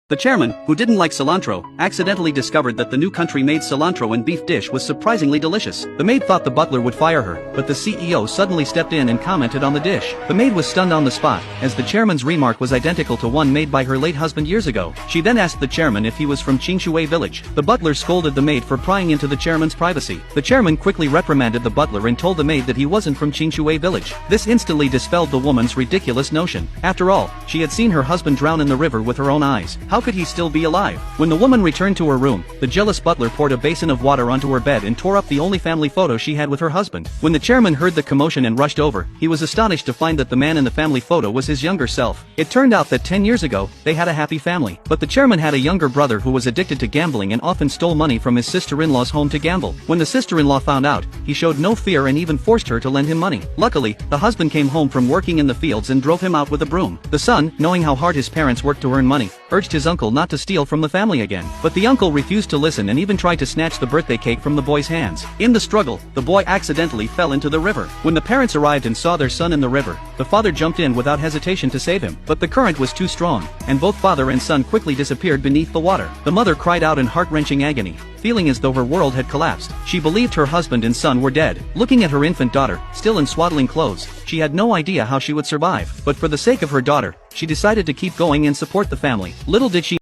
The chairman, who didn't like cilantro, accidentally discovered that the new country-made cilantro and beef dish was surprisingly delicious. The maid thought the butler would fire her, but the CEO suddenly stepped in and commented on the dish. The maid was stunned on the spot, as the chairman's remark was identical to one made by her late husband years ago. She then asked the chairman if he was from Qingshui village. The butler scolded the maid for prying into the chairman's privacy. The chairman quickly reprimanded the butler and told the maid that he wasn't from Qingshui village. This instantly dispelled the woman's ridiculous notion. After all, she had seen her husband drown in the river with her own eyes. How could he still be alive? When the woman returned to her room, the jealous butler poured a basin of water onto her bed and tore up the only family photo she had with her husband. When the chairman heard the commotion and rushed over, he was astonished to find that the man in the family photo was his younger self. It turned out that 10 years ago, they had a happy family. But the chairman had a younger brother who was addicted to gambling and often stole money from his sister-in-law's home to gamble. When the sister-in-law found out, he showed no fear and even forced her to lend him money. Luckily, the husband came home from working in the fields and drove him out with a broom. The son, knowing how hard his parents worked to earn money, urged his uncle not to steal from the family again. But the uncle refused to listen and even tried to snatch the birthday cake from the boy's hands. In the struggle, the boy accidentally fell into the river. When the parents arrived and saw their son in the river, the father jumped in without hesitation to save him. But the current was too strong, and both father and son quickly disappeared beneath the water. The mother cried out in heart-wrenching agony, feeling as though her world had collapsed. She believed her husband and son were dead. Looking at her infant daughter, still in swaddling clothes, she had no idea how she would survive. But for the sake of her daughter, she decided to keep going and support the family. Little did she